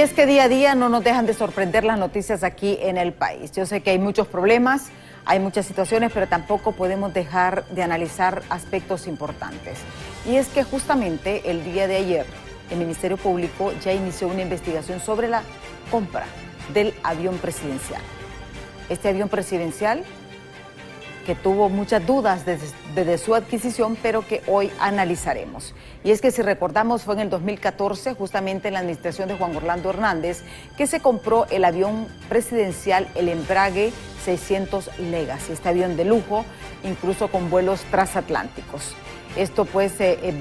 es que día a día no nos dejan de sorprender las noticias aquí en el país. Yo sé que hay muchos problemas, hay muchas situaciones, pero tampoco podemos dejar de analizar aspectos importantes. Y es que justamente el día de ayer el Ministerio Público ya inició una investigación sobre la compra del avión presidencial. Este avión presidencial que tuvo muchas dudas desde su adquisición, pero que hoy analizaremos. Y es que si recordamos, fue en el 2014, justamente en la administración de Juan Orlando Hernández, que se compró el avión presidencial, el Embrague 600 Legacy, este avión de lujo, incluso con vuelos transatlánticos. Esto pues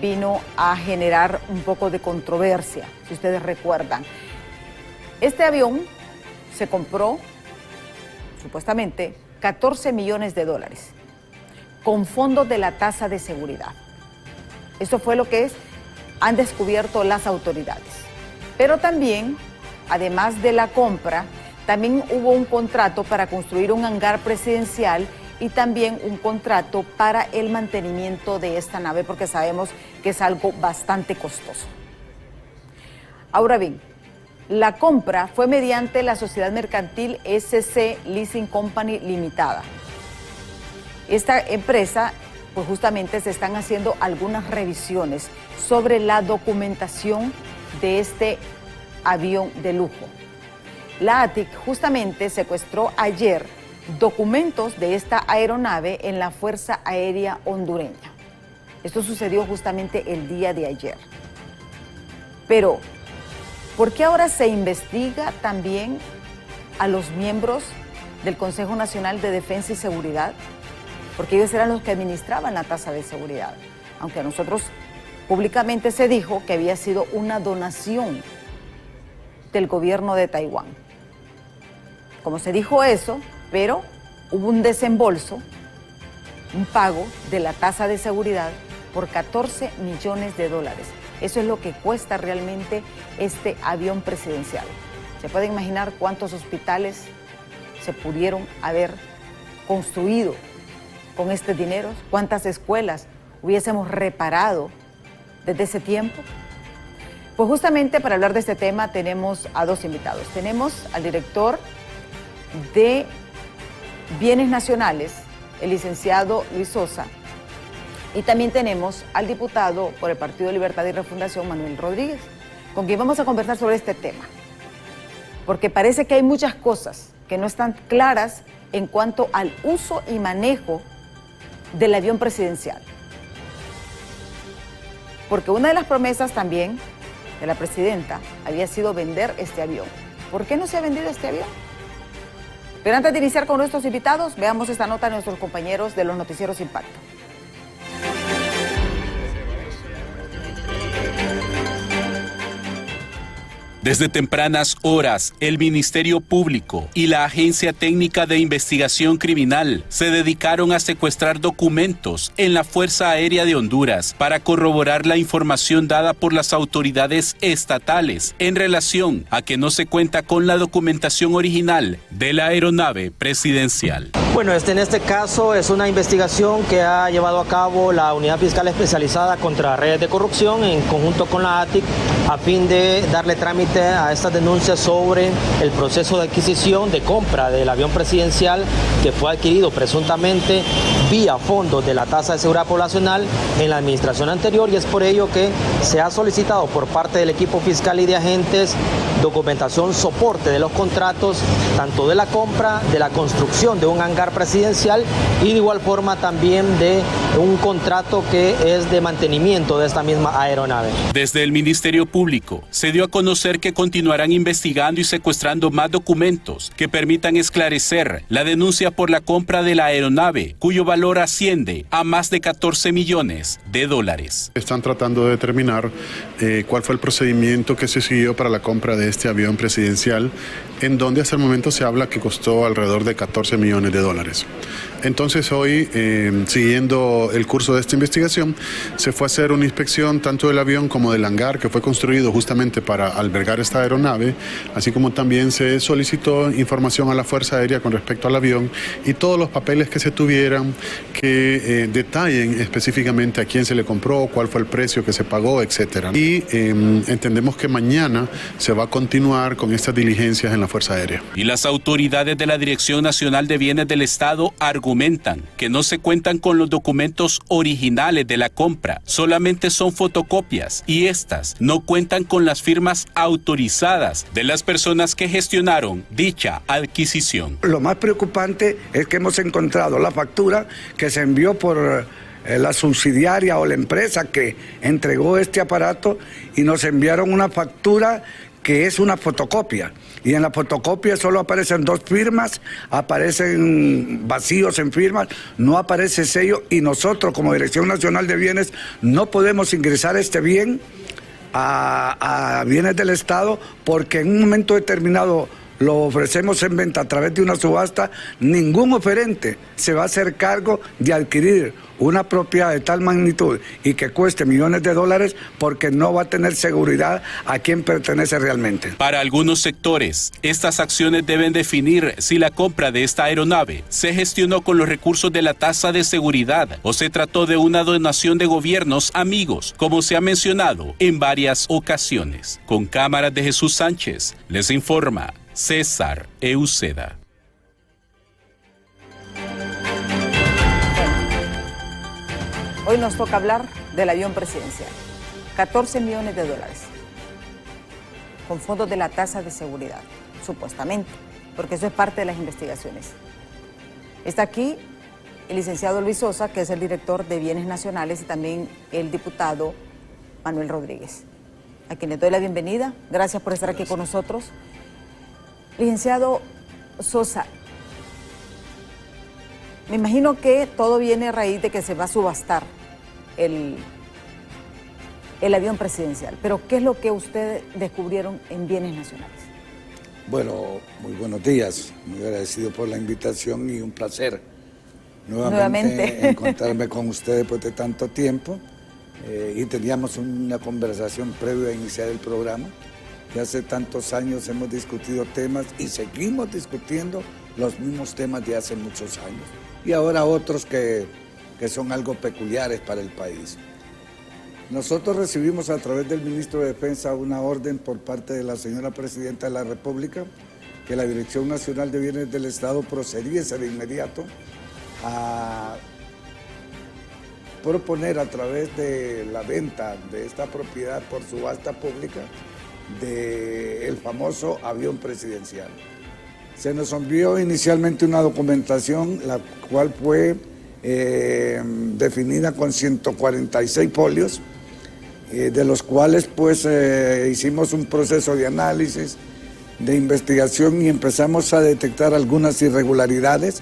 vino a generar un poco de controversia, si ustedes recuerdan. Este avión se compró, supuestamente, 14 millones de dólares, con fondos de la tasa de seguridad. Eso fue lo que han descubierto las autoridades. Pero también, además de la compra, también hubo un contrato para construir un hangar presidencial y también un contrato para el mantenimiento de esta nave, porque sabemos que es algo bastante costoso. Ahora bien, la compra fue mediante la sociedad mercantil SC Leasing Company Limitada. Esta empresa, pues justamente se están haciendo algunas revisiones sobre la documentación de este avión de lujo. La ATIC justamente secuestró ayer documentos de esta aeronave en la Fuerza Aérea Hondureña. Esto sucedió justamente el día de ayer. Pero ¿por qué ahora se investiga también a los miembros del Consejo Nacional de Defensa y Seguridad? Porque ellos eran los que administraban la tasa de seguridad. Aunque a nosotros públicamente se dijo que había sido una donación del gobierno de Taiwán. Como se dijo eso, pero hubo un desembolso, un pago de la tasa de seguridad por 14 millones de dólares. Eso es lo que cuesta realmente este avión presidencial. ¿Se pueden imaginar cuántos hospitales se pudieron haber construido con este dinero? ¿Cuántas escuelas hubiésemos reparado desde ese tiempo? Pues justamente para hablar de este tema tenemos a dos invitados. Tenemos al director de Bienes Nacionales, el licenciado Luis Sosa, y también tenemos al diputado por el Partido de Libertad y Refundación, Manuel Rodríguez, con quien vamos a conversar sobre este tema. Porque parece que hay muchas cosas que no están claras en cuanto al uso y manejo del avión presidencial. Porque una de las promesas también de la presidenta había sido vender este avión. ¿Por qué no se ha vendido este avión? Pero antes de iniciar con nuestros invitados, veamos esta nota de nuestros compañeros de los noticieros Impacto. Desde tempranas horas, el Ministerio Público y la Agencia Técnica de Investigación Criminal se dedicaron a secuestrar documentos en la Fuerza Aérea de Honduras para corroborar la información dada por las autoridades estatales en relación a que no se cuenta con la documentación original de la aeronave presidencial. Bueno, en este caso es una investigación que ha llevado a cabo la Unidad Fiscal Especializada contra Redes de Corrupción en conjunto con la ATIC a fin de darle trámite a estas denuncias sobre el proceso de adquisición de compra del avión presidencial que fue adquirido presuntamente vía fondos de la tasa de seguridad poblacional en la administración anterior, y es por ello que se ha solicitado por parte del equipo fiscal y de agentes documentación soporte de los contratos, tanto de la compra, de la construcción de un hangar presidencial y de igual forma también de un contrato que es de mantenimiento de esta misma aeronave. Desde el Ministerio Público se dio a conocer que continuarán investigando y secuestrando más documentos que permitan esclarecer la denuncia por la compra de la aeronave, cuyo valor asciende a más de 14 millones de dólares. Están tratando de determinar cuál fue el procedimiento que se siguió para la compra de este avión presidencial en donde hasta el momento se habla que costó alrededor de 14 millones de dólares. Entonces hoy, siguiendo el curso de esta investigación, se fue a hacer una inspección tanto del avión como del hangar que fue construido justamente para albergar esta aeronave, así como también se solicitó información a la Fuerza Aérea con respecto al avión y todos los papeles que se tuvieran que detallen específicamente a quién se le compró, cuál fue el precio que se pagó, etcétera. Y entendemos que mañana se va a continuar con estas diligencias en la Fuerza Aérea. Y las autoridades de la Dirección Nacional de Bienes del Estado argumentan que no se cuentan con los documentos originales de la compra, solamente son fotocopias y estas no cuentan con las firmas autorizadas de las personas que gestionaron dicha adquisición. Lo más preocupante es que hemos encontrado la factura que se envió por la subsidiaria o la empresa que entregó este aparato y nos enviaron una factura que es una fotocopia. Y en la fotocopia solo aparecen 2 firmas, aparecen vacíos en firmas, no aparece sello y nosotros como Dirección Nacional de Bienes no podemos ingresar este bien a bienes del Estado porque en un momento determinado lo ofrecemos en venta a través de una subasta, ningún oferente se va a hacer cargo de adquirir una propiedad de tal magnitud y que cueste millones de dólares porque no va a tener seguridad a quién pertenece realmente. Para algunos sectores, estas acciones deben definir si la compra de esta aeronave se gestionó con los recursos de la tasa de seguridad o se trató de una donación de gobiernos amigos, como se ha mencionado en varias ocasiones. Con cámaras de Jesús Sánchez, les informa César Euseda. Hoy nos toca hablar del avión presidencial. 14 millones de dólares. Con fondos de la tasa de seguridad, supuestamente, porque eso es parte de las investigaciones. Está aquí el licenciado Luis Sosa, que es el director de Bienes Nacionales, y también el diputado Manuel Rodríguez, a quien les doy la bienvenida. Gracias por estar aquí con nosotros. Licenciado Sosa, me imagino que todo viene a raíz de que se va a subastar el avión presidencial, pero ¿qué es lo que ustedes descubrieron en Bienes Nacionales? Bueno, muy buenos días, muy agradecido por la invitación y un placer nuevamente. Encontrarme con ustedes después de tanto tiempo y teníamos una conversación previa a iniciar el programa. Que hace tantos años hemos discutido temas y seguimos discutiendo los mismos temas de hace muchos años. Y ahora otros que son algo peculiares para el país. Nosotros recibimos a través del ministro de Defensa una orden por parte de la señora Presidenta de la República que la Dirección Nacional de Bienes del Estado procediese de inmediato a proponer a través de la venta de esta propiedad por subasta pública del famoso avión presidencial. Se nos envió inicialmente una documentación, la cual fue definida con 146 folios, de los cuales pues hicimos un proceso de análisis, de investigación y empezamos a detectar algunas irregularidades,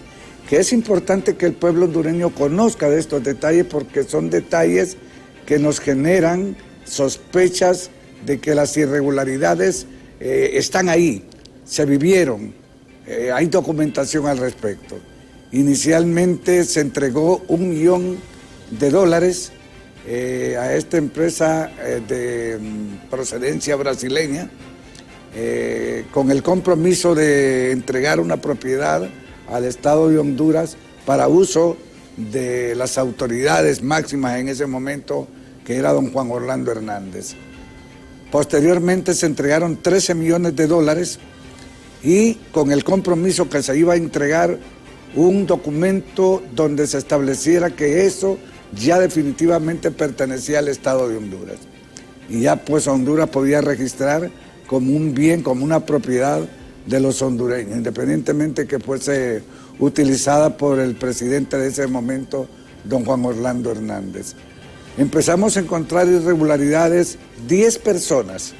que es importante que el pueblo hondureño conozca de estos detalles porque son detalles que nos generan sospechas de que las irregularidades están ahí, se vivieron, hay documentación al respecto. Inicialmente se entregó $1 millón a esta empresa de procedencia brasileña con el compromiso de entregar una propiedad al Estado de Honduras para uso de las autoridades máximas en ese momento, que era don Juan Orlando Hernández. Posteriormente se entregaron $13 millones y con el compromiso que se iba a entregar un documento donde se estableciera que eso ya definitivamente pertenecía al Estado de Honduras. Y ya pues Honduras podía registrar como un bien, como una propiedad de los hondureños, independientemente que fuese utilizada por el presidente de ese momento, don Juan Orlando Hernández. Empezamos a encontrar irregularidades, 10 personas,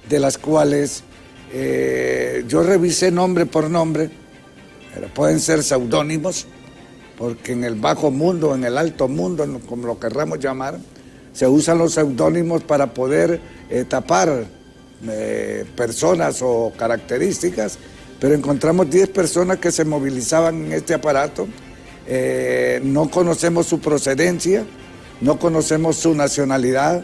de las cuales yo revisé nombre por nombre, pero pueden ser seudónimos, porque en el bajo mundo, en el alto mundo, como lo querramos llamar, se usan los seudónimos para poder tapar personas o características, pero encontramos 10 personas que se movilizaban en este aparato. No conocemos su procedencia, no conocemos su nacionalidad,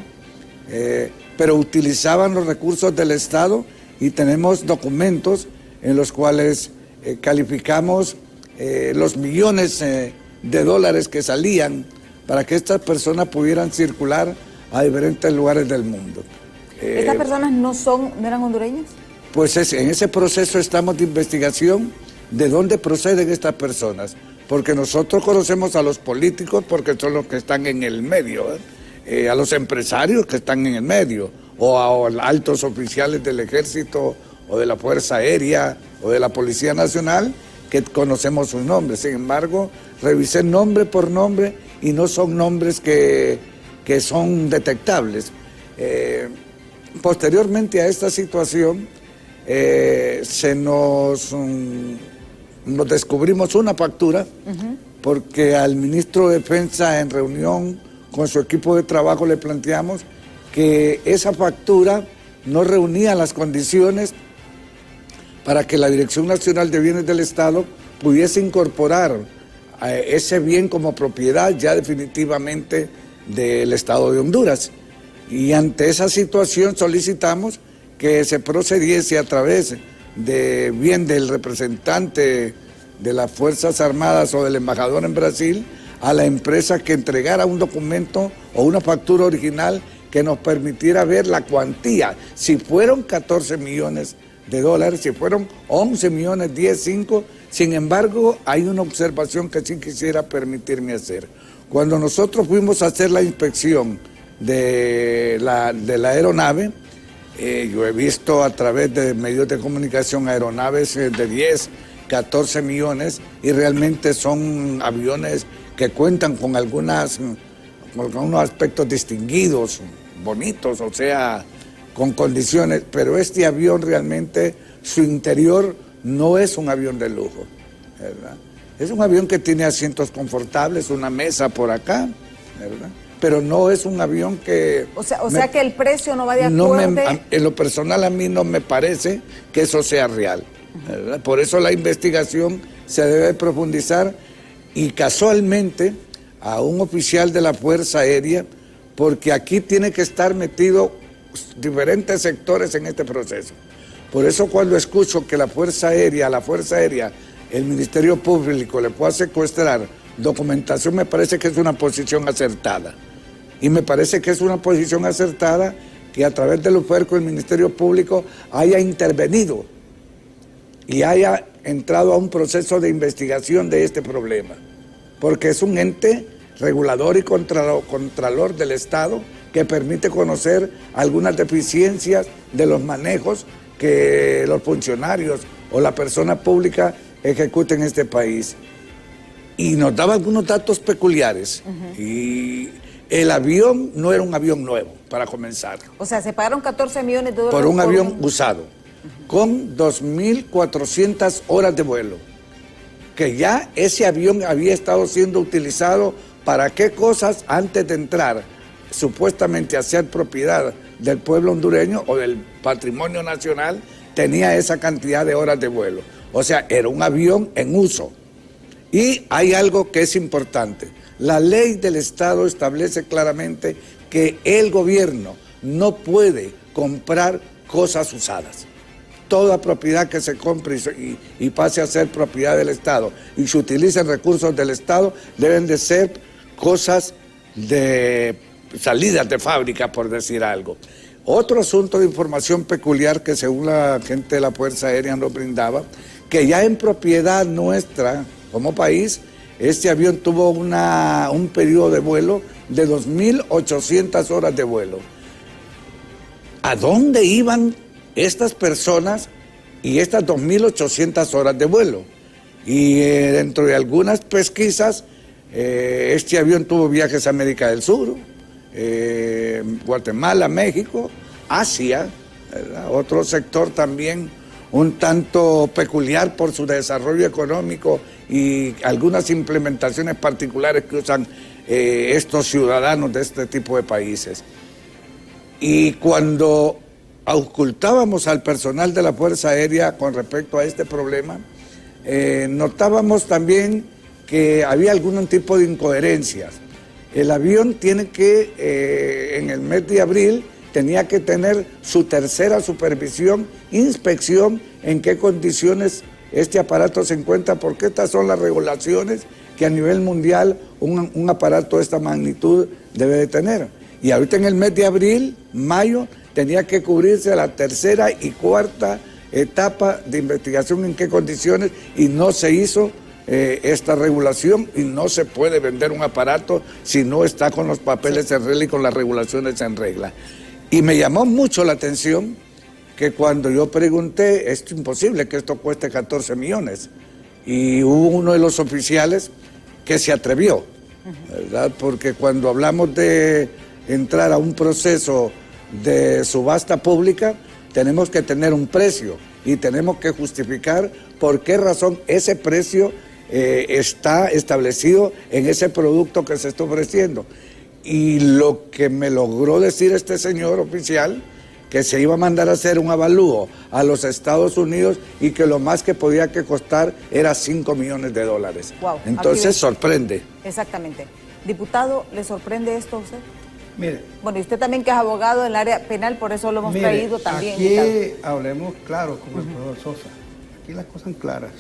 pero utilizaban los recursos del Estado y tenemos documentos en los cuales calificamos los millones de dólares que salían para que estas personas pudieran circular a diferentes lugares del mundo. ¿Estas personas no eran hondureñas? Pues en ese proceso estamos de investigación de dónde proceden estas personas, porque nosotros conocemos a los políticos porque son los que están en el medio, a los empresarios que están en el medio, o a altos oficiales del Ejército o de la Fuerza Aérea o de la Policía Nacional, que conocemos sus nombres. Sin embargo, revisé nombre por nombre y no son nombres que son detectables. Posteriormente a esta situación, nos descubrimos una factura, porque al ministro de Defensa, en reunión con su equipo de trabajo, le planteamos que esa factura no reunía las condiciones para que la Dirección Nacional de Bienes del Estado pudiese incorporar ese bien como propiedad ya definitivamente del Estado de Honduras. Y ante esa situación solicitamos que se procediese a través de bien del representante de las Fuerzas Armadas o del embajador en Brasil a la empresa que entregara un documento o una factura original que nos permitiera ver la cuantía, si fueron 14 millones de dólares, si fueron 11 millones, 10, 5. Sin embargo, hay una observación que sí quisiera permitirme hacer. Cuando nosotros fuimos a hacer la inspección de la aeronave, yo he visto a través de medios de comunicación aeronaves de 10, 14 millones y realmente son aviones que cuentan con algunos aspectos distinguidos, bonitos, o sea, con condiciones, pero este avión realmente, su interior no es un avión de lujo, ¿verdad? Es un avión que tiene asientos confortables, una mesa por acá, ¿verdad? Pero no es un avión que... O sea que el precio no va de acuerdo... En lo personal a mí no me parece que eso sea real, ¿verdad? Por eso la investigación se debe profundizar y casualmente a un oficial de la Fuerza Aérea, porque aquí tiene que estar metido diferentes sectores en este proceso. Por eso cuando escucho que la Fuerza Aérea, el Ministerio Público le pueda secuestrar documentación, me parece que es una posición acertada. Y me parece que es una posición acertada que a través del UFERCO el Ministerio Público haya intervenido y haya entrado a un proceso de investigación de este problema. Porque es un ente regulador y contralor del Estado que permite conocer algunas deficiencias de los manejos que los funcionarios o la persona pública ejecuten en este país. Y nos daba algunos datos peculiares. Y el avión no era un avión nuevo, para comenzar. O sea, se pagaron 14 millones de dólares por un avión usado, con 2.400 horas de vuelo. Que ya ese avión había estado siendo utilizado para qué cosas antes de entrar supuestamente a ser propiedad del pueblo hondureño o del patrimonio nacional, tenía esa cantidad de horas de vuelo. O sea, era un avión en uso. Y hay algo que es importante. La ley del Estado establece claramente que el gobierno no puede comprar cosas usadas. Toda propiedad que se compre y pase a ser propiedad del Estado y se utilicen recursos del Estado deben de ser cosas de salidas de fábrica, por decir algo. Otro asunto de información peculiar que según la gente de la Fuerza Aérea nos brindaba, que ya en propiedad nuestra como país, este avión tuvo un periodo de vuelo de 2.800 horas de vuelo. ¿A dónde iban estas personas y estas 2.800 horas de vuelo? Y dentro de algunas pesquisas, este avión tuvo viajes a América del Sur, Guatemala, México, Asia, ¿verdad? Otro sector también un tanto peculiar por su desarrollo económico y algunas implementaciones particulares que usan estos ciudadanos de este tipo de países. Y cuando auscultábamos al personal de la Fuerza Aérea con respecto a este problema, notábamos también que había algún tipo de incoherencias. El avión tiene que, en el mes de abril, tenía que tener su tercera supervisión, inspección, en qué condiciones este aparato se encuentra, porque estas son las regulaciones que a nivel mundial un aparato de esta magnitud debe de tener. Y ahorita en el mes de abril, mayo, tenía que cubrirse la tercera y cuarta etapa de investigación en qué condiciones, y no se hizo esta regulación, y no se puede vender un aparato si no está con los papeles en regla y con las regulaciones en regla. Y me llamó mucho la atención que cuando yo pregunté, es imposible que esto cueste 14 millones, y hubo uno de los oficiales que se atrevió, ¿verdad? Porque cuando hablamos de entrar a un proceso de subasta pública, tenemos que tener un precio y tenemos que justificar por qué razón ese precio está establecido en ese producto que se está ofreciendo. Y lo que me logró decir este señor oficial, que se iba a mandar a hacer un avalúo a los Estados Unidos y que lo más que podía que costar era $5 millones. Wow, entonces sorprende. Exactamente. Diputado, ¿le sorprende esto a usted? Mire. Bueno, y usted también que es abogado en el área penal, por eso lo hemos traído también. Aquí hablemos claro, como el profesor Sosa. Aquí las cosas son claras.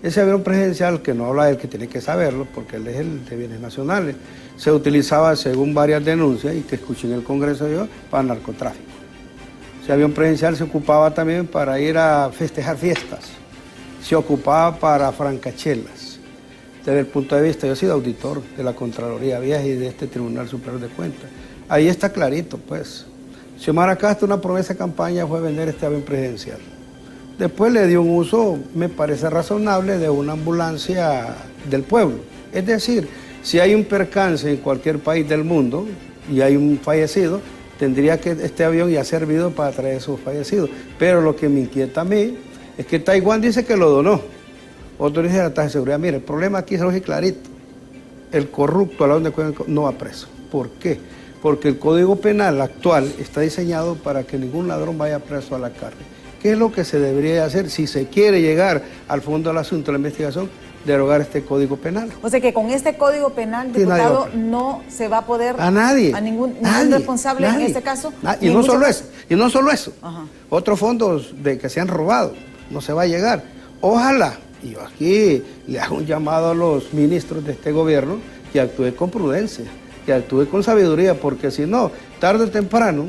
Ese avión presidencial, que no habla él, que tiene que saberlo, porque él es el de bienes nacionales, se utilizaba según varias denuncias y que escuché en el Congreso yo, para narcotráfico. Ese avión presidencial se ocupaba también para ir a festejar fiestas, se ocupaba para francachelas. Desde el punto de vista, yo he sido auditor de la Contraloría Vieja y de este Tribunal Superior de Cuentas. Ahí está clarito, pues. Xiomara Castro, una promesa de campaña fue vender este avión presidencial. Después le dio un uso, me parece razonable, de una ambulancia del pueblo. Es decir, si hay un percance en cualquier país del mundo y hay un fallecido, tendría que este avión ya servido para traer a esos fallecidos. Pero lo que me inquieta a mí es que Taiwán dice que lo donó. Otro dice la tasa de seguridad. Mire, el problema aquí es muy clarito. El corrupto, a la donde no va preso. ¿Por qué? Porque el Código Penal actual está diseñado para que ningún ladrón vaya preso a la cárcel. ¿Qué es lo que se debería hacer si se quiere llegar al fondo del asunto de la investigación? Derogar este Código Penal. O sea que con este Código Penal, diputado, no se va a poder... A nadie. A ningún responsable en este caso. Y no solo eso. Y no solo eso. Otros fondos que se han robado. No se va a llegar. Ojalá, y yo aquí le hago un llamado a los ministros de este gobierno, que actúe con prudencia, que actúe con sabiduría, porque si no, tarde o temprano,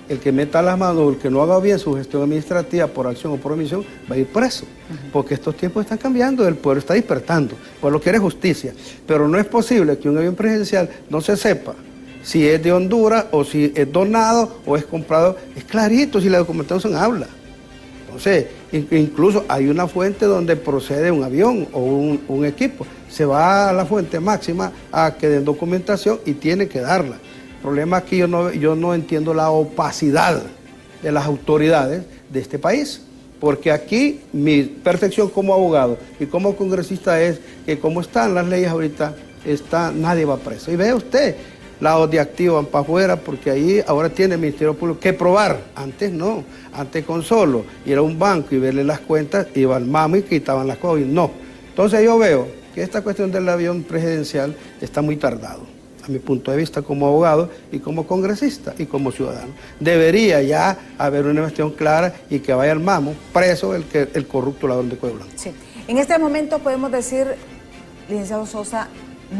el que meta las manos, el que no haga bien su gestión administrativa por acción o por omisión, va a ir preso. Porque estos tiempos están cambiando, el pueblo está despertando, el pueblo quiere justicia. Pero no es posible que un avión presidencial no se sepa si es de Honduras o si es donado o es comprado. Es clarito si la documentación habla. Entonces, incluso hay una fuente donde procede un avión o un equipo. Se va a la fuente máxima a que den documentación y tiene que darla. El problema es que yo no entiendo la opacidad de las autoridades de este país, porque aquí mi perfección como abogado y como congresista es que como están las leyes ahorita, nadie va preso. Y vea usted, lados de activo van para afuera, porque ahí ahora tiene el Ministerio Público que probar. Antes no, antes con solo ir a un banco y verle las cuentas, iba al mamo y quitaban las cosas, y no. Entonces yo veo que esta cuestión del avión presidencial está muy tardado, a mi punto de vista como abogado y como congresista y como ciudadano. Debería ya haber una investigación clara y que vaya al mamo preso el corrupto ladrón de Cuebla. Sí. En este momento podemos decir, licenciado Sosa,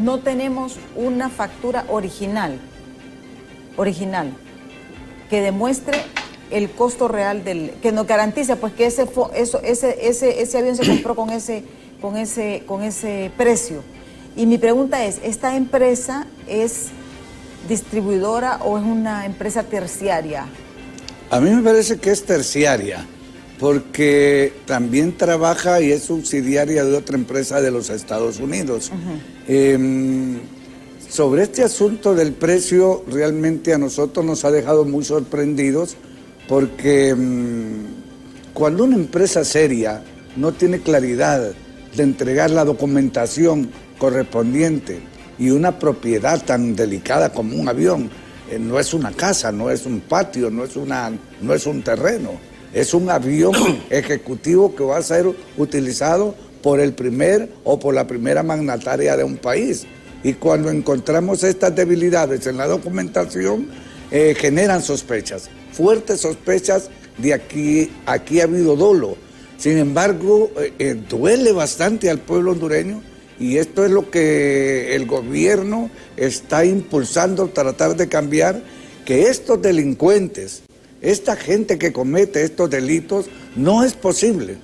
no tenemos una factura original, que demuestre el costo real que nos garantice pues que ese avión se compró con ese precio. Y mi pregunta es, ¿esta empresa es distribuidora o es una empresa terciaria? A mí me parece que es terciaria, porque también trabaja y es subsidiaria de otra empresa de los Estados Unidos. Sobre este asunto del precio, realmente a nosotros nos ha dejado muy sorprendidos, porque cuando una empresa seria no tiene claridad de entregar la documentación correspondiente y una propiedad tan delicada como un avión no es una casa, no es un patio, no es un terreno. Es un avión ejecutivo que va a ser utilizado por el primer o por la primera magnataria de un país. Y cuando encontramos estas debilidades en la documentación, generan sospechas, fuertes sospechas de aquí ha habido dolo. Sin embargo, duele bastante al pueblo hondureño y esto es lo que el gobierno está impulsando, tratar de cambiar, que estos delincuentes, esta gente que comete estos delitos, no es posible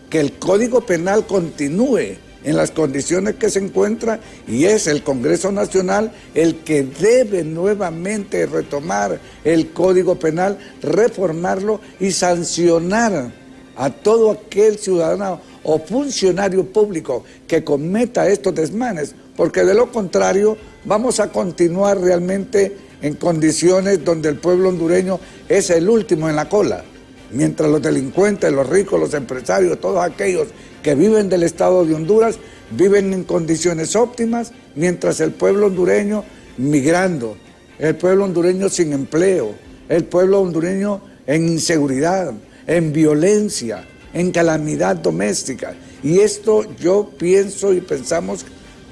que el Código Penal continúe en las condiciones que se encuentra y es el Congreso Nacional el que debe nuevamente retomar el Código Penal, reformarlo y sancionar a todo aquel ciudadano o funcionario público que cometa estos desmanes, porque de lo contrario vamos a continuar realmente en condiciones donde el pueblo hondureño es el último en la cola, mientras los delincuentes, los ricos, los empresarios, todos aquellos que viven del Estado de Honduras viven en condiciones óptimas, mientras el pueblo hondureño migrando, el pueblo hondureño sin empleo, el pueblo hondureño en inseguridad, en violencia, en calamidad doméstica. Y esto yo pienso y pensamos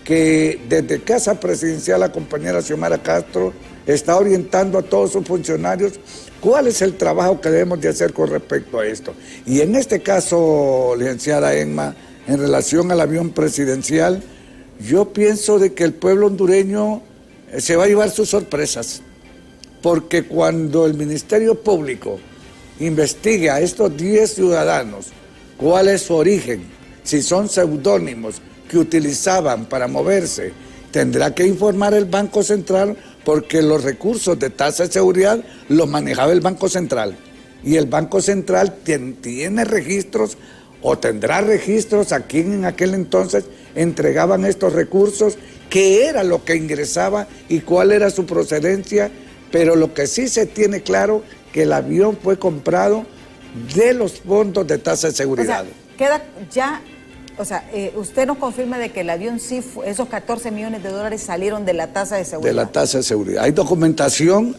que desde Casa Presidencial la compañera Xiomara Castro está orientando a todos sus funcionarios cuál es el trabajo que debemos de hacer con respecto a esto. Y en este caso, licenciada Emma, en relación al avión presidencial, yo pienso de que el pueblo hondureño se va a llevar sus sorpresas, porque cuando el Ministerio Público investigue a estos 10 ciudadanos cuál es su origen, si son seudónimos que utilizaban para moverse, tendrá que informar el Banco Central, porque los recursos de tasa de seguridad los manejaba el Banco Central. Y el Banco Central tiene registros o tendrá registros a quien en aquel entonces entregaban estos recursos, qué era lo que ingresaba y cuál era su procedencia. Pero lo que sí se tiene claro, que el avión fue comprado de los fondos de tasa de seguridad. O sea, queda ya... O sea, usted nos confirma de que el avión sí, esos 14 millones de dólares salieron de la tasa de seguridad. De la tasa de seguridad. Hay documentación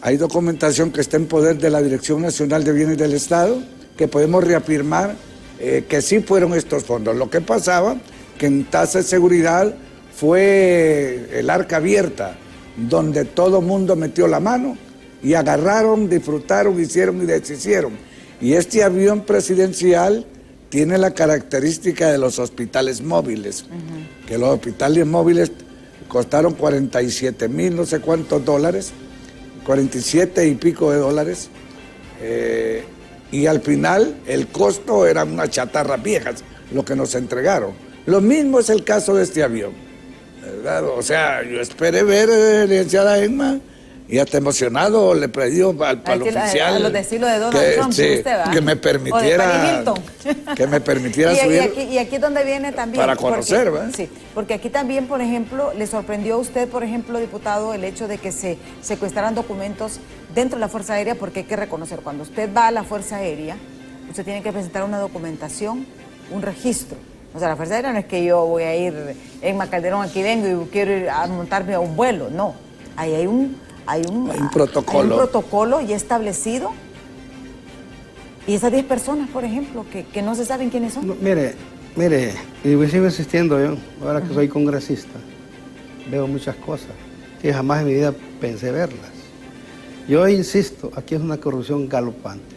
que está en poder de la Dirección Nacional de Bienes del Estado, que podemos reafirmar que sí fueron estos fondos. Lo que pasaba, que en tasa de seguridad fue el arca abierta, donde todo mundo metió la mano y agarraron, disfrutaron, hicieron y deshicieron. Y este avión presidencial tiene la característica de los hospitales móviles, que los hospitales móviles costaron 47,000 no sé cuántos dólares, 47 y pico de dólares, y al final el costo eran unas chatarras viejas, lo que nos entregaron. Lo mismo es el caso de este avión, ¿verdad? O sea, yo esperé ver, licenciada Emma, y hasta emocionado le pedí al oficial a los estilos de Donald Trump, sí, usted, ¿va? que me permitiera subir. Y aquí es donde viene también... Para conocer, ¿verdad? Sí, porque aquí también, por ejemplo, le sorprendió a usted, por ejemplo, diputado, el hecho de que se secuestraran documentos dentro de la Fuerza Aérea, porque hay que reconocer, cuando usted va a la Fuerza Aérea, usted tiene que presentar una documentación, un registro. O sea, la Fuerza Aérea no es que yo voy a ir, Emma Calderón, aquí vengo y quiero ir a montarme a un vuelo, no. Ahí hay un protocolo. Hay un protocolo ya establecido. Y esas 10 personas, por ejemplo, que no se saben quiénes son. No, mire, y sigo insistiendo yo, ahora que soy congresista, veo muchas cosas que jamás en mi vida pensé verlas. Yo insisto, aquí es una corrupción galopante.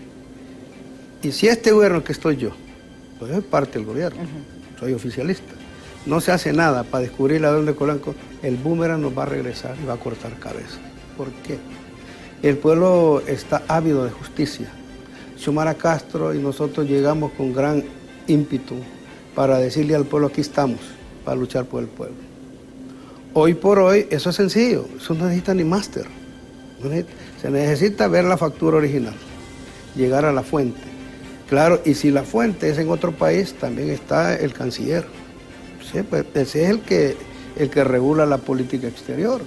Y si este gobierno que estoy yo, pues soy parte del gobierno, soy oficialista, no se hace nada para descubrir la dónde Colanco, el boomerang nos va a regresar y va a cortar cabeza. ¿Por qué? El pueblo está ávido de justicia. Xiomara Castro y nosotros llegamos con gran ímpetu para decirle al pueblo, aquí estamos, para luchar por el pueblo. Hoy por hoy, eso es sencillo, eso no necesita ni máster. Se necesita ver la factura original, llegar a la fuente. Claro, y si la fuente es en otro país, también está el canciller. Sí, pues ese es el que regula la política exterior,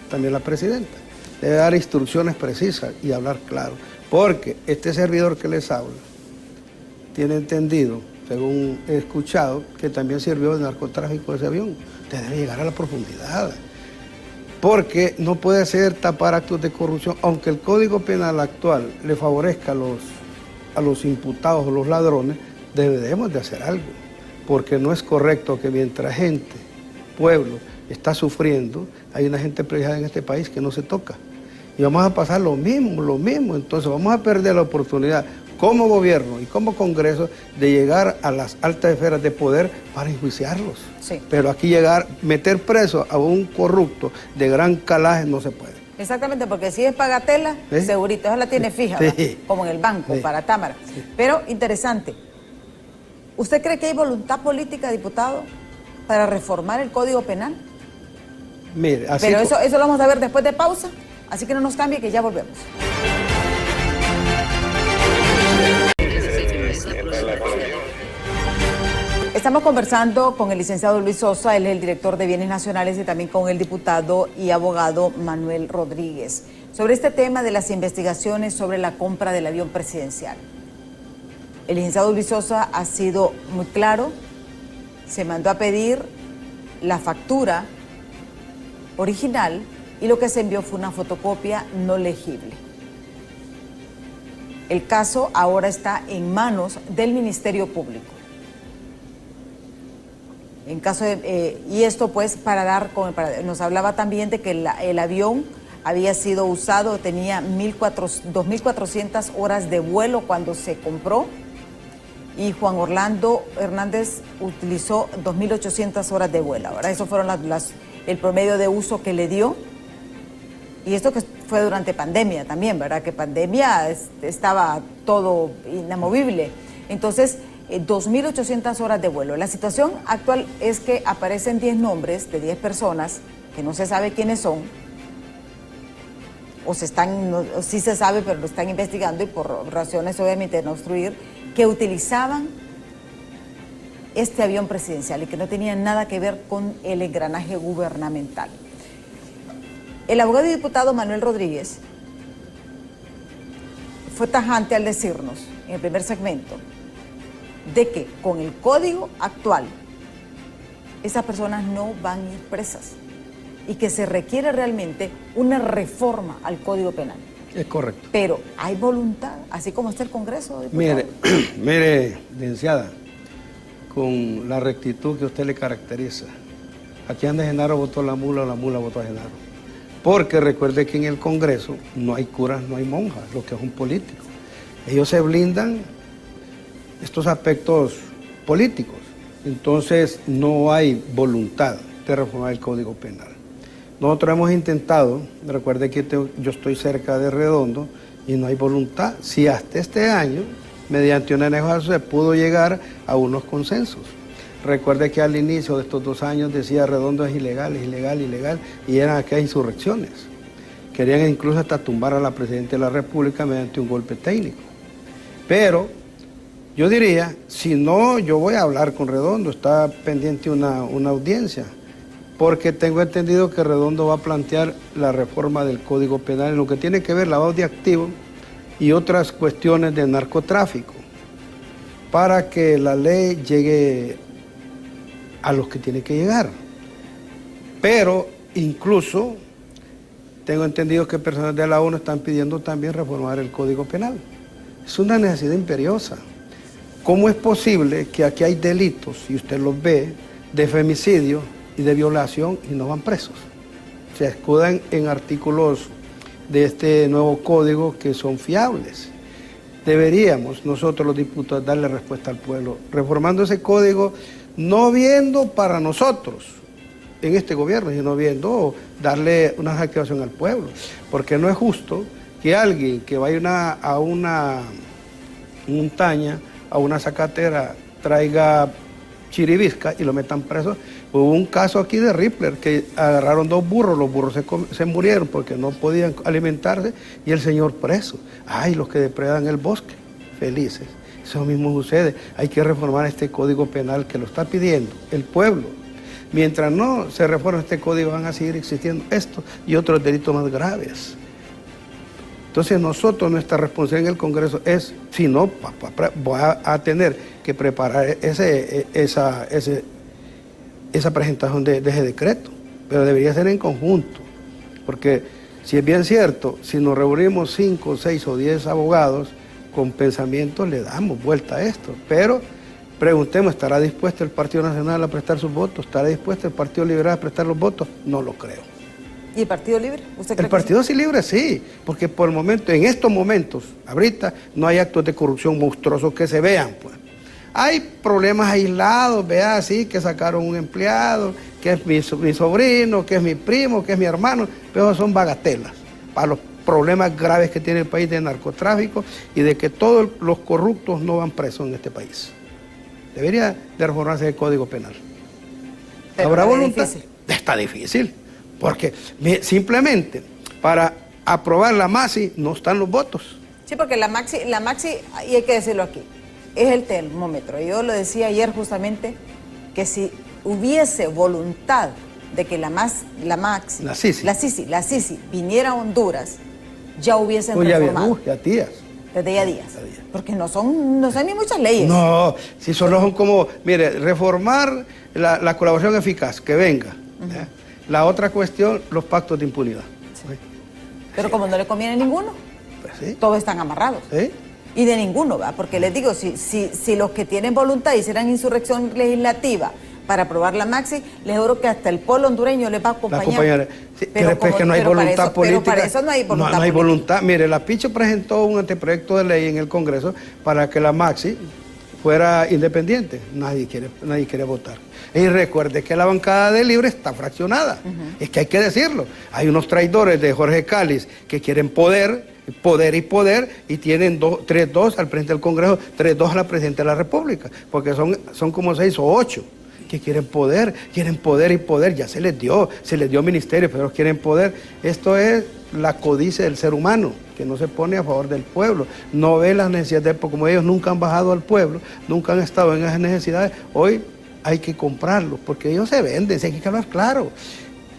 también la presidenta. Debe dar instrucciones precisas y hablar claro, porque este servidor que les habla tiene entendido, según he escuchado, que también sirvió de narcotráfico ese avión. Usted debe llegar a la profundidad. porque no puede ser tapar actos de corrupción, aunque el Código Penal actual le favorezca a los imputados o los ladrones, debemos de hacer algo, porque no es correcto que mientras gente, pueblo, está sufriendo, hay una gente privilegiada en este país que no se toca. Y vamos a pasar lo mismo, entonces vamos a perder la oportunidad como gobierno y como Congreso de llegar a las altas esferas de poder para enjuiciarlos. Sí. Pero aquí meter preso a un corrupto de gran calaje no se puede. Exactamente, porque si es pagatela, ¿Sí? segurito, esa la tiene fija, Sí. como en el banco, Sí. para Támara. Sí. Pero interesante, ¿usted cree que hay voluntad política, diputado, para reformar el Código Penal? Mire, así Pero eso lo vamos a ver después de pausa, así que no nos cambie, que ya volvemos. Estamos conversando con el licenciado Luis Sosa, él es el director de Bienes Nacionales, y también con el diputado y abogado Manuel Rodríguez, sobre este tema de las investigaciones sobre la compra del avión presidencial. El licenciado Luis Sosa ha sido muy claro, se mandó a pedir la factura original y lo que se envió fue una fotocopia no legible. El caso ahora está en manos del Ministerio Público. En caso de, y esto pues nos hablaba también de que el avión había sido usado, tenía 2.400 horas de vuelo cuando se compró, y Juan Orlando Hernández utilizó 2.800 horas de vuelo. Ahora, eso fueron el promedio de uso que le dio, y esto que fue durante pandemia también, ¿verdad? Que pandemia estaba todo inamovible. Entonces, 2.800 horas de vuelo. La situación actual es que aparecen 10 nombres de 10 personas que no se sabe quiénes son, o sí se sabe, pero lo están investigando, y por razones obviamente de no obstruir, que utilizaban este avión presidencial y que no tenían nada que ver con el engranaje gubernamental. El abogado y diputado Manuel Rodríguez fue tajante al decirnos en el primer segmento de que con el código actual esas personas no van a ir presas y que se requiere realmente una reforma al Código Penal. es correcto. Pero hay voluntad, así como está el Congreso, diputado. Mire, licenciada, con la rectitud que a usted le caracteriza, aquí anda Genaro votó la mula o la mula votó a Genaro. Porque recuerde que en el Congreso no hay curas, no hay monjas, lo que es un político. Ellos se blindan estos aspectos políticos. Entonces no hay voluntad de reformar el Código Penal. Nosotros hemos intentado, recuerde que yo estoy cerca de Redondo y no hay voluntad. Si hasta este año, mediante una negociación, se pudo llegar a unos consensos. Recuerde que al inicio de estos 2 años decía Redondo es ilegal, y eran aquellas insurrecciones. Querían incluso hasta tumbar a la Presidenta de la República mediante un golpe técnico. Pero yo diría, si no, yo voy a hablar con Redondo, está pendiente una audiencia, porque tengo entendido que Redondo va a plantear la reforma del Código Penal en lo que tiene que ver lavado de activos y otras cuestiones de narcotráfico, para que la ley llegue a los que tiene que llegar. Pero incluso tengo entendido que personas de la ONU están pidiendo también reformar el Código Penal. Es una necesidad imperiosa. ¿Cómo es posible que aquí hay delitos, y usted los ve, de femicidio y de violación y no van presos? Se escudan en artículos de este nuevo código que son fiables. Deberíamos nosotros los diputados darle respuesta al pueblo, reformando ese código, no viendo para nosotros en este gobierno, sino viendo darle una satisfacción al pueblo, porque no es justo que alguien que vaya a una montaña, a una zacatera, traiga chiribisca y lo metan preso. Hubo un caso aquí de Rippler que agarraron 2 burros, los burros se murieron porque no podían alimentarse y el señor preso. Ay, los que depredan el bosque, felices. Eso mismo sucede. Hay que reformar este Código Penal que lo está pidiendo el pueblo. Mientras no se reforme este código, van a seguir existiendo estos y otros delitos más graves. Entonces nosotros, nuestra responsabilidad en el Congreso es, si no, voy a tener que preparar esa presentación de ese decreto, pero debería ser en conjunto. Porque si es bien cierto, si nos reunimos 5, 6 o 10 abogados con pensamientos, le damos vuelta a esto. Pero preguntemos, ¿estará dispuesto el Partido Nacional a prestar sus votos? ¿Estará dispuesto el Partido Liberal a prestar los votos? No lo creo. ¿Y el Partido Libre? ¿Usted cree El Partido Sí Libre sí, porque por el momento, en estos momentos, ahorita, no hay actos de corrupción monstruosos que se vean, pues. Hay problemas aislados, vea así, que sacaron un empleado, que es mi sobrino, que es mi primo, que es mi hermano, pero son bagatelas para los problemas graves que tiene el país de narcotráfico y de que todos los corruptos no van presos en este país. Debería de reformarse el Código Penal. Pero ¿Habrá es voluntad? difícil. Está difícil, porque simplemente para aprobar la MAXI no están los votos. Sí, porque la Maxi, y hay que decirlo aquí, es el termómetro. Yo lo decía ayer justamente, que si hubiese voluntad de que la Sisi viniera a Honduras, ya hubiesen reformado. Ya días. Desde ya días. Porque no son ni muchas leyes. No, si solo son como, mire, reformar la colaboración eficaz, que venga. La otra cuestión, los pactos de impunidad. Sí. Pero como no le conviene ninguno, pues sí. Todos están amarrados. ¿Sí? Y de ninguno, ¿verdad? Porque les digo, si los que tienen voluntad hicieran insurrección legislativa para aprobar la Maxi, les juro que hasta el pueblo hondureño les va a acompañar. Sí, pero después que no hay voluntad política. Pero para eso no hay voluntad no hay política. voluntad. Mire, la Picho presentó un anteproyecto de ley en el Congreso para que la Maxi fuera independiente. Nadie quiere votar. Y recuerde que la bancada de Libre está fraccionada. Es que hay que decirlo. Hay unos traidores de Jorge Cáliz que quieren poder, y tienen 3-2 al presidente del Congreso, 3-2 a la presidenta de la República, porque son como 6 o 8 que quieren poder y poder. Ya se les dio ministerio, pero quieren poder. Esto es la codicia del ser humano, que no se pone a favor del pueblo, no ve las necesidades, porque como ellos nunca han bajado al pueblo, nunca han estado en esas necesidades, hoy hay que comprarlos, porque ellos se venden, hay que hablar claro.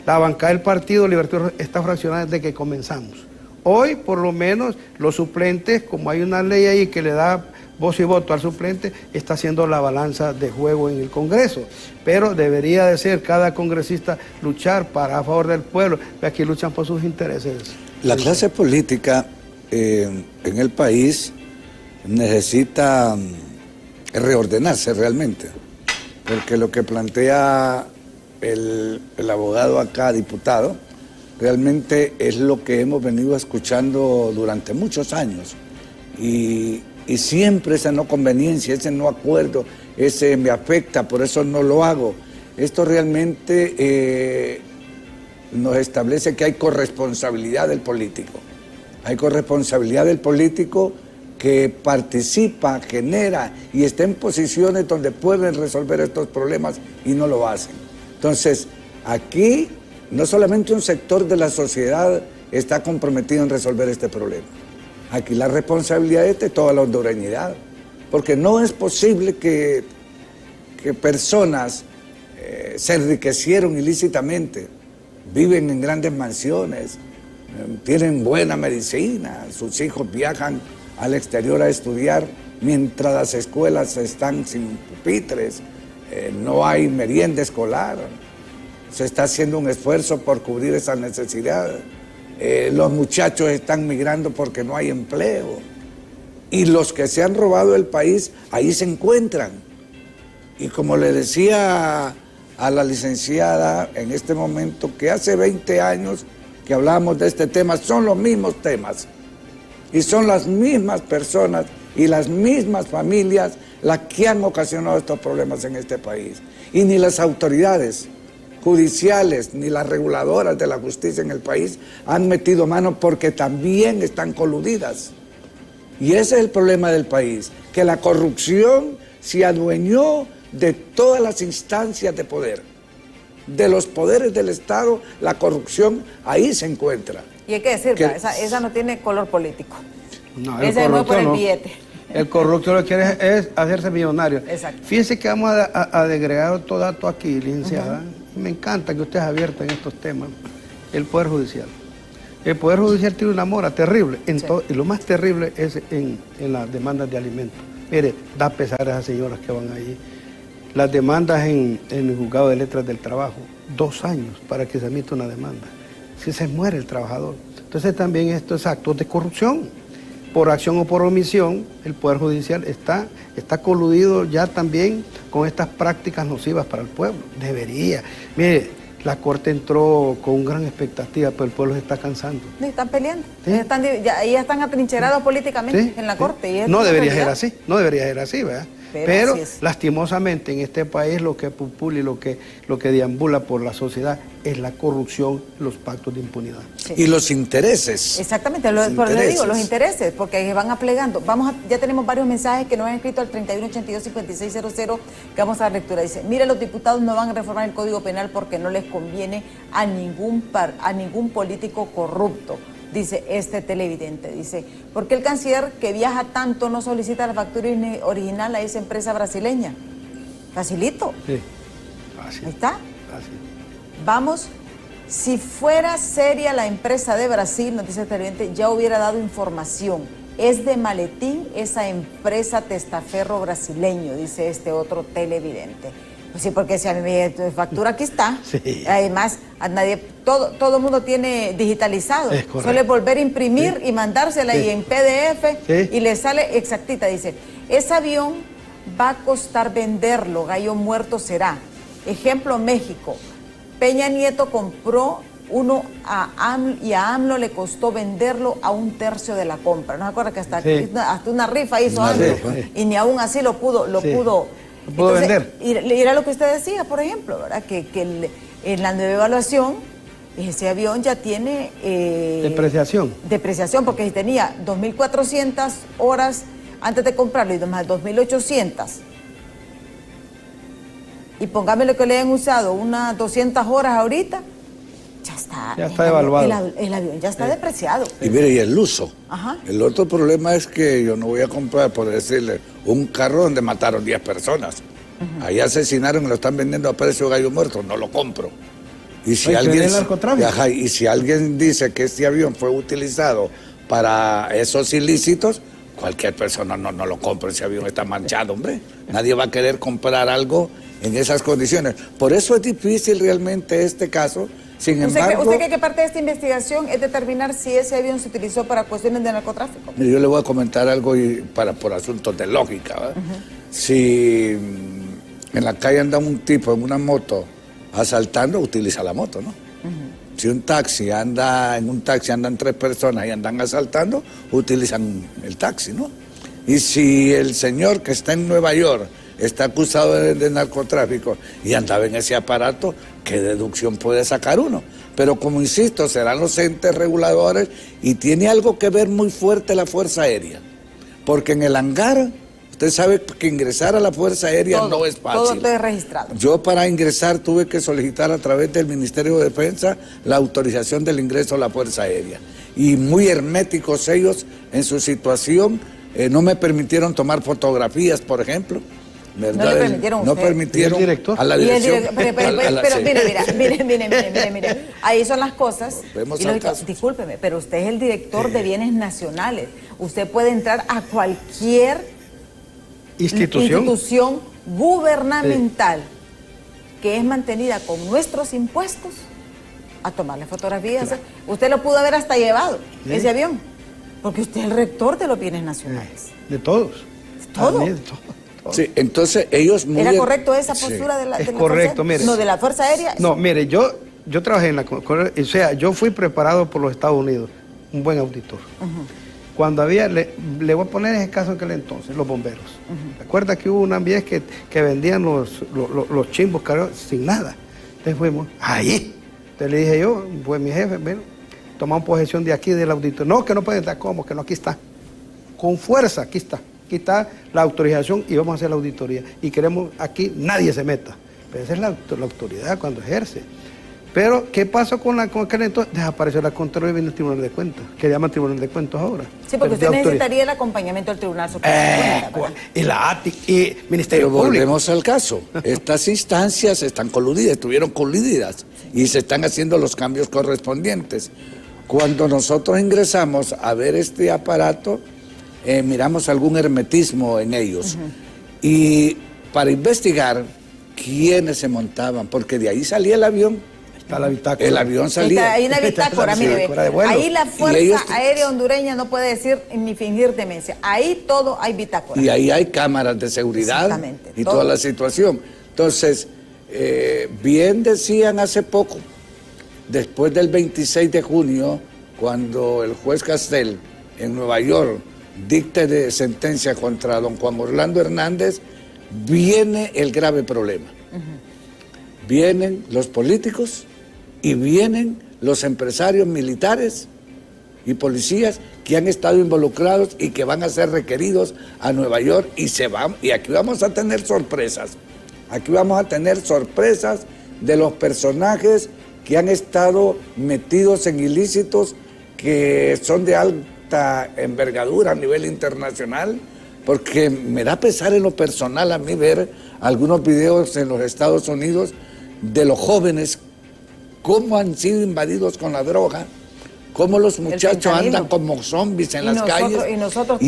La bancada del Partido Libertad está fraccionada desde que comenzamos. Hoy, por lo menos, los suplentes, como hay una ley ahí que le da voz y voto al suplente, está haciendo la balanza de juego en el Congreso. Pero debería de ser cada congresista luchar a favor del pueblo. Aquí luchan por sus intereses. La clase política en el país necesita reordenarse realmente, porque lo que plantea el abogado acá, diputado, realmente es lo que hemos venido escuchando durante muchos años. Y siempre esa no conveniencia, ese no acuerdo, ese me afecta, por eso no lo hago. Esto realmente nos establece que hay corresponsabilidad del político. Hay corresponsabilidad del político que participa, genera y está en posiciones donde pueden resolver estos problemas y no lo hacen. Entonces, aquí no solamente un sector de la sociedad está comprometido en resolver este problema. Aquí la responsabilidad es de toda la hondureñidad, porque no es posible que personas se enriquecieron ilícitamente, viven en grandes mansiones, tienen buena medicina, sus hijos viajan al exterior a estudiar, mientras las escuelas están sin pupitres, no hay merienda escolar. Se está haciendo un esfuerzo por cubrir esa necesidad. Los muchachos están migrando porque no hay empleo. Y los que se han robado el país, ahí se encuentran. Y como le decía a la licenciada en este momento, que hace 20 años que hablábamos de este tema, son los mismos temas. Y son las mismas personas y las mismas familias las que han ocasionado estos problemas en este país. Y ni las autoridades judiciales ni las reguladoras de la justicia en el país han metido mano, porque también están coludidas. Y ese es el problema del país, que la corrupción se adueñó de todas las instancias de poder. De los poderes del Estado, la corrupción ahí se encuentra. Y hay que decir, que esa no tiene color político. No, ese es por el billete. El corrupto lo que quiere es hacerse millonario. Exacto. Fíjense que vamos a agregar otro dato aquí, licenciada. Me encanta que usted es abierta en estos temas. El Poder Judicial. El Poder Judicial tiene una mora terrible. Y lo más terrible es en las demandas de alimentos. Mire, da pesar a esas señoras que van allí. Las demandas en el Juzgado de Letras del Trabajo, 2 años para que se emita una demanda. si se muere el trabajador. Entonces también esto es actos de corrupción. Por acción o por omisión, el Poder Judicial está coludido ya también con estas prácticas nocivas para el pueblo. Debería. Mire, la Corte entró con gran expectativa, pero el pueblo se está cansando. Están peleando. ¿Sí? Ya están atrincherados políticamente en la Corte. Y no debería ser así, no debería ser así, ¿verdad? Pero así es. Lastimosamente en este país lo que pupula y lo que deambula por la sociedad es la corrupción, los pactos de impunidad. Sí. Y los intereses. Exactamente, por eso digo, los intereses, porque van aplegando. Ya tenemos varios mensajes que nos han escrito al 3182-5600 que vamos a dar lectura. Dice, mire, los diputados no van a reformar el Código Penal porque no les conviene a ningún político corrupto. Dice este televidente, dice, ¿por qué el canciller que viaja tanto no solicita la factura original a esa empresa brasileña? Facilito. Sí, fácil. Ahí está. Fácil. Vamos, si fuera seria la empresa de Brasil, nos dice el televidente, ya hubiera dado información. Es de maletín esa empresa testaferro brasileño, dice este otro televidente. Pues sí, porque si a mí me factura, aquí está. Sí. Además, todo el mundo tiene digitalizado. Suele volver a imprimir y mandársela y en PDF y le sale exactita. Dice, ese avión va a costar venderlo, gallo muerto será. Ejemplo, México. Peña Nieto compró uno y a AMLO le costó venderlo a 1/3 de la compra. ¿No se acuerda que hasta una rifa hizo AMLO? Y ni aún así lo pudo Entonces, vender. Y era lo que usted decía, por ejemplo, ¿verdad? Que en la nueva evaluación ese avión ya tiene... depreciación. Depreciación, porque si tenía 2.400 horas antes de comprarlo y más 2.800, y pongámosle que le hayan usado unas 200 horas ahorita, ya está evaluado. El avión ya está depreciado. Y mire, y el uso. Ajá. El otro problema es que yo no voy a comprar, por decirle, un carro donde mataron 10 personas. Ahí asesinaron y lo están vendiendo a precio de gallo muerto, no lo compro. Y si y si alguien dice que este avión fue utilizado para esos ilícitos, cualquier persona no lo compra, ese avión está manchado, hombre. Nadie va a querer comprar algo en esas condiciones. Por eso es difícil realmente este caso. Sin embargo, ¿Usted cree que parte de esta investigación es determinar si ese avión se utilizó para cuestiones de narcotráfico? Yo le voy a comentar algo por asuntos de lógica. Si en la calle anda un tipo en una moto asaltando, utiliza la moto, ¿no? Si en un taxi andan 3 personas y andan asaltando, utilizan el taxi, ¿no? Y si el señor que está en Nueva York está acusado de narcotráfico y andaba en ese aparato, ¿qué deducción puede sacar uno? Pero como insisto, serán los entes reguladores y tiene algo que ver muy fuerte la Fuerza Aérea. Porque en el hangar, usted sabe que ingresar a la Fuerza Aérea no es fácil. Todo está registrado. Yo para ingresar tuve que solicitar a través del Ministerio de Defensa la autorización del ingreso a la Fuerza Aérea. Y muy herméticos ellos en su situación, no me permitieron tomar fotografías, por ejemplo. ¿Verdad? No le permitieron no permitieron director? a la dirección. Pero mire, ahí son las cosas. Discúlpeme, pero usted es el director de bienes nacionales. Usted puede entrar a cualquier institución gubernamental que es mantenida con nuestros impuestos a tomarle fotografías. Claro. Usted lo pudo haber hasta llevado, ese avión, porque usted es el rector de los bienes nacionales. De todos. Todo. Sí, entonces ellos ¿Era correcto esa postura de la correcto, mire. No, de la Fuerza Aérea? No, mire, yo trabajé en o sea, yo fui preparado por los Estados Unidos, un buen auditor. Cuando había, le voy a poner ese caso en aquel entonces, los bomberos. ¿Recuerda que hubo una vez que vendían los chimbos cargados sin nada? Entonces fuimos ahí. Entonces le dije yo, pues mi jefe, bueno, tomamos posesión de aquí del auditor. No, que no pueden estar, ¿cómo? Que no, aquí está. Con fuerza, aquí está. Aquí está la autorización y vamos a hacer la auditoría. Y queremos aquí nadie se meta. Pero esa es la autoridad cuando ejerce. Pero, ¿qué pasó con aquel entonces? Desapareció la Contraloría y vino el Tribunal de Cuentas, que llaman Tribunal de Cuentas ahora. Sí, porque usted necesitaría el acompañamiento del Tribunal Supremo de Cuentas. Y la ATIC y Ministerio Público. Volvemos al caso. Estas instancias están coludidas, estuvieron coludidas y se están haciendo los cambios correspondientes. Cuando nosotros ingresamos a ver este aparato, miramos algún hermetismo en ellos. Y para investigar quiénes se montaban, porque de ahí salía el avión. Está la bitácora. El avión salía. Hay una bitácora, mire. Ahí la Fuerza Aérea Hondureña no puede decir ni fingir demencia. Ahí todo hay bitácora. Y ahí hay cámaras de seguridad y toda la situación. Entonces, bien decían hace poco, después del 26 de junio, cuando el juez Castel en Nueva York dicte de sentencia contra don Juan Orlando Hernández, viene el grave problema. Vienen los políticos y vienen los empresarios militares y policías que han estado involucrados y que van a ser requeridos a Nueva York y aquí vamos a tener sorpresas. Aquí vamos a tener sorpresas de los personajes que han estado metidos en ilícitos que son de alta envergadura a nivel internacional, porque me da pesar en lo personal a mí ver algunos videos en los Estados Unidos de los jóvenes, cómo han sido invadidos con la droga, cómo los muchachos andan como zombies en las calles. Y nosotros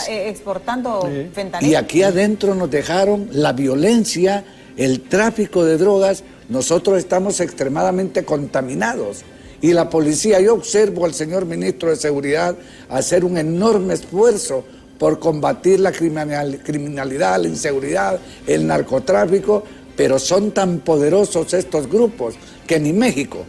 exportando fentanilo. Y aquí adentro nos dejaron la violencia, el tráfico de drogas. Nosotros estamos extremadamente contaminados. Y la policía, yo observo al señor ministro de Seguridad hacer un enorme esfuerzo por combatir la criminalidad, la inseguridad, el narcotráfico, pero son tan poderosos estos grupos que ni México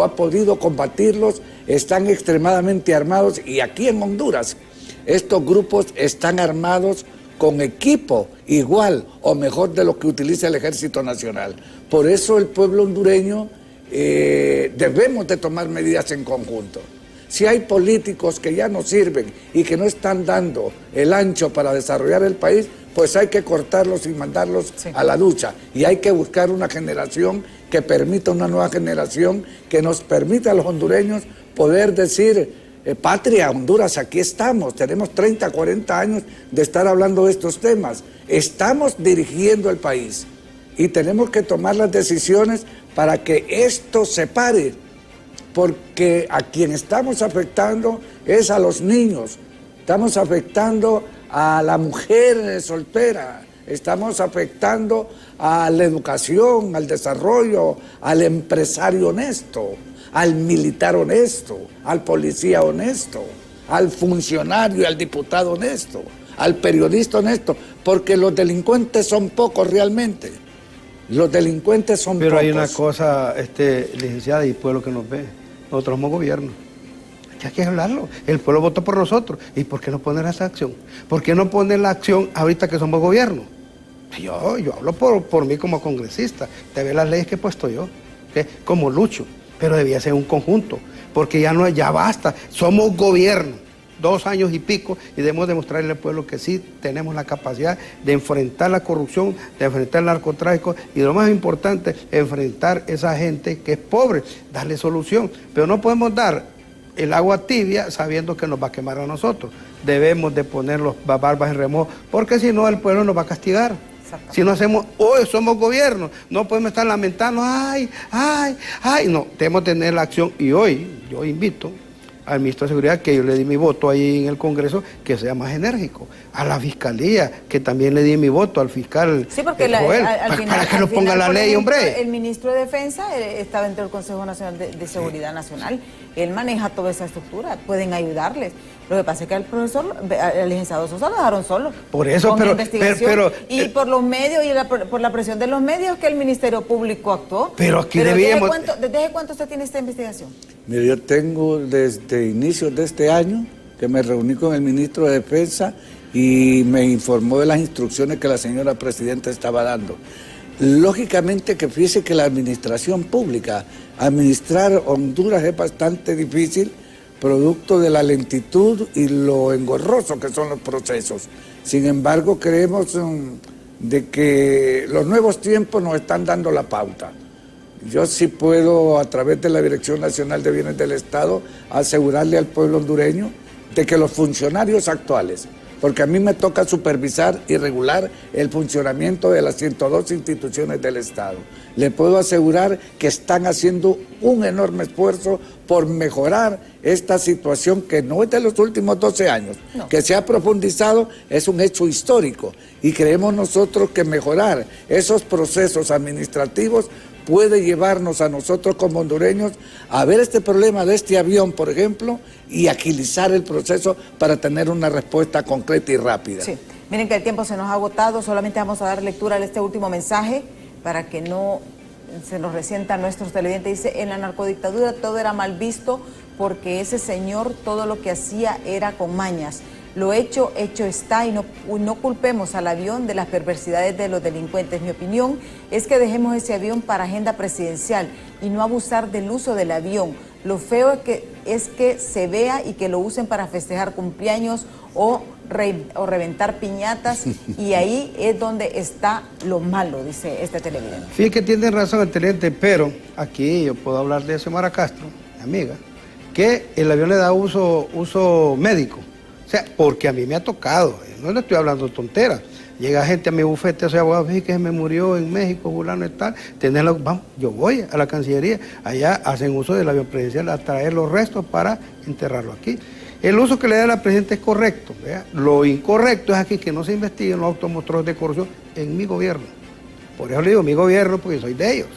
ha podido combatirlos, están extremadamente armados, y aquí en Honduras estos grupos están armados con equipo igual o mejor de lo que utiliza el Ejército Nacional. Por eso el pueblo hondureño debemos de tomar medidas en conjunto. Si hay políticos que ya no sirven y que no están dando el ancho para desarrollar el país, pues hay que cortarlos y mandarlos a la lucha. Y hay que buscar una generación que permita, una nueva generación que nos permita a los hondureños poder decir, patria, Honduras, aquí estamos. Tenemos 30, 40 años de estar hablando de estos temas. Estamos dirigiendo el país y tenemos que tomar las decisiones para que esto se pare, porque a quien estamos afectando es a los niños, estamos afectando a la mujer soltera, estamos afectando a la educación, al desarrollo, al empresario honesto, al militar honesto, al policía honesto, al funcionario y al diputado honesto, al periodista honesto, porque los delincuentes son pocos realmente. Los delincuentes son pocos. Pero hay una cosa, licenciada, y pueblo que nos ve. Nosotros somos gobierno. Hay que hablarlo. El pueblo votó por nosotros. ¿Y por qué no poner esa acción? ¿Por qué no poner la acción ahorita que somos gobierno? Yo hablo por mí como congresista. Te ve las leyes que he puesto yo, como lucho. Pero debía ser un conjunto. Porque ya basta. Somos gobierno. 2 años y pico, y debemos demostrarle al pueblo que sí tenemos la capacidad de enfrentar la corrupción, de enfrentar el narcotráfico, y lo más importante, enfrentar a esa gente que es pobre, darle solución. Pero no podemos dar el agua tibia sabiendo que nos va a quemar a nosotros. Debemos de poner los barbas en remojo, porque si no el pueblo nos va a castigar. Si no hacemos, hoy somos gobierno, no podemos estar lamentando, no, tenemos que tener la acción. Y hoy yo invito al ministro de Seguridad, que yo le di mi voto ahí en el Congreso, que sea más enérgico. A la Fiscalía, que también le di mi voto, al fiscal Joel, para que nos ponga la ley, hombre. El ministro de Defensa está dentro del Consejo Nacional de Seguridad Nacional. Él maneja toda esa estructura, pueden ayudarles. Lo que pasa es que al licenciado Sosa lo dejaron solo. Por eso, pero y por los medios y por la presión de los medios que el Ministerio Público actuó. Pero aquí debíamos... ¿Desde cuánto usted tiene esta investigación? Mire, yo tengo desde inicios de este año que me reuní con el ministro de Defensa y me informó de las instrucciones que la señora presidenta estaba dando. Lógicamente que fíjese que la administración pública, administrar Honduras es bastante difícil, producto de la lentitud y lo engorroso que son los procesos. Sin embargo, creemos de que los nuevos tiempos nos están dando la pauta. Yo sí puedo, a través de la Dirección Nacional de Bienes del Estado, asegurarle al pueblo hondureño de que los funcionarios actuales, porque a mí me toca supervisar y regular el funcionamiento de las 102 instituciones del Estado, le puedo asegurar que están haciendo un enorme esfuerzo por mejorar esta situación que no es de los últimos 12 años, que se ha profundizado, es un hecho histórico, y creemos nosotros que mejorar esos procesos administrativos puede llevarnos a nosotros como hondureños a ver este problema de este avión, por ejemplo, y agilizar el proceso para tener una respuesta concreta y rápida. Sí, miren que el tiempo se nos ha agotado, solamente vamos a dar lectura a este último mensaje para que no se nos resientan nuestros televidentes. Dice, en la narcodictadura todo era mal visto porque ese señor todo lo que hacía era con mañas. Lo hecho, hecho está, y no culpemos al avión de las perversidades de los delincuentes. Mi opinión es que dejemos ese avión para agenda presidencial y no abusar del uso del avión. Lo feo es que se vea y que lo usen para festejar cumpleaños o reventar piñatas, y ahí es donde está lo malo, dice este televidente. Fíjate que tiene razón el televidente, pero aquí yo puedo hablar de Xiomara Castro, mi amiga, que el avión le da uso médico. O sea, porque a mí me ha tocado, no le estoy hablando tonteras. Llega gente a mi bufete, soy abogado, fíjate que se me murió en México, fulano y tal. Vamos, yo voy a la Cancillería, allá hacen uso del avión presidencial a traer los restos para enterrarlo aquí. El uso que le da la presidenta es correcto, ¿vea? Lo incorrecto es aquí que no se investiguen los automotores de corrupción en mi gobierno. Por eso le digo mi gobierno, porque soy de ellos.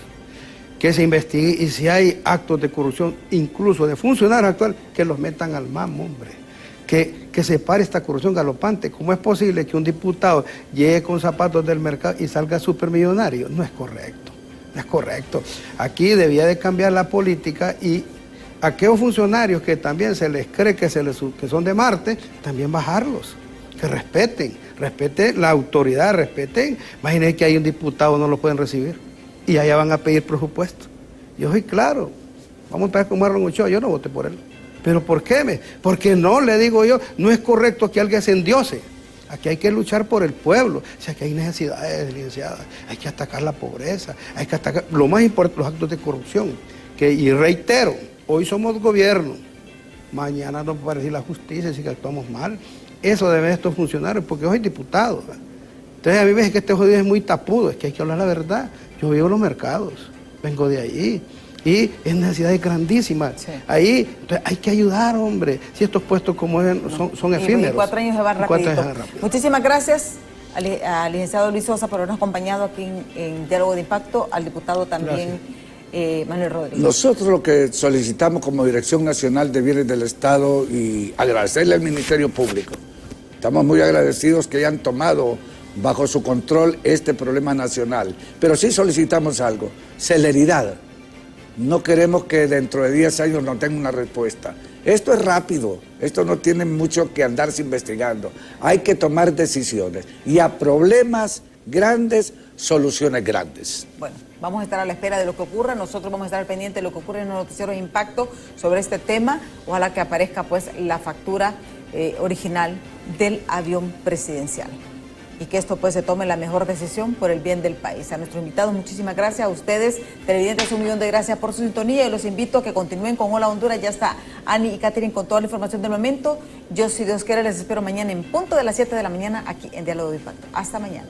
Que se investigue, y si hay actos de corrupción, incluso de funcionarios actuales, que los metan al MAM, hombre. Que se pare esta corrupción galopante. ¿Cómo es posible que un diputado llegue con zapatos del mercado y salga supermillonario? No es correcto, no es correcto. Aquí debía de cambiar la política, y aquellos funcionarios que también se les cree que son de Marte, también bajarlos, que respeten la autoridad, respeten. Imagínense que hay un diputado, no lo pueden recibir, y allá van a pedir presupuesto. Yo soy claro, vamos a empezar con Marlon Ochoa, yo no voté por él. ¿Pero por qué? Porque no, le digo yo, no es correcto que alguien se endiose. Aquí hay que luchar por el pueblo. O sea, que hay necesidades, licenciadas. Hay que atacar la pobreza, hay que atacar, lo más importante, los actos de corrupción. Y reitero, hoy somos gobierno, mañana nos va a decir la justicia si que actuamos mal. Eso deben estos funcionarios, porque yo soy diputado. Entonces a mí me dicen que este jodido es muy tapudo, es que hay que hablar la verdad. Yo vivo en los mercados, vengo de ahí. Y es necesidad grandísima. Sí. Ahí entonces hay que ayudar, hombre. Si estos puestos como son efímeros. Y 4 años se van rapidito. Muchísimas gracias al licenciado Luis Sosa por habernos acompañado aquí en Diálogo de Impacto, al diputado también Manuel Rodríguez. Nosotros lo que solicitamos como Dirección Nacional de Bienes del Estado, y agradecerle al Ministerio Público. Estamos muy agradecidos que hayan tomado bajo su control este problema nacional. Pero sí solicitamos algo, celeridad. No queremos que dentro de 10 años no tenga una respuesta. Esto es rápido, esto no tiene mucho que andarse investigando. Hay que tomar decisiones, y a problemas grandes, soluciones grandes. Bueno, vamos a estar a la espera de lo que ocurra. Nosotros vamos a estar pendientes de lo que ocurre en los noticieros de Impacto sobre este tema. Ojalá que aparezca pues la factura original del avión presidencial, y que esto pues se tome la mejor decisión por el bien del país. A nuestros invitados, muchísimas gracias. A ustedes, televidentes, 1.000.000 de gracias por su sintonía, y los invito a que continúen con Hola Honduras. Ya está Ani y Catherine con toda la información del momento. Yo, si Dios quiere, les espero mañana en punto de las 7 de la mañana aquí en Diálogo de Impacto. Hasta mañana.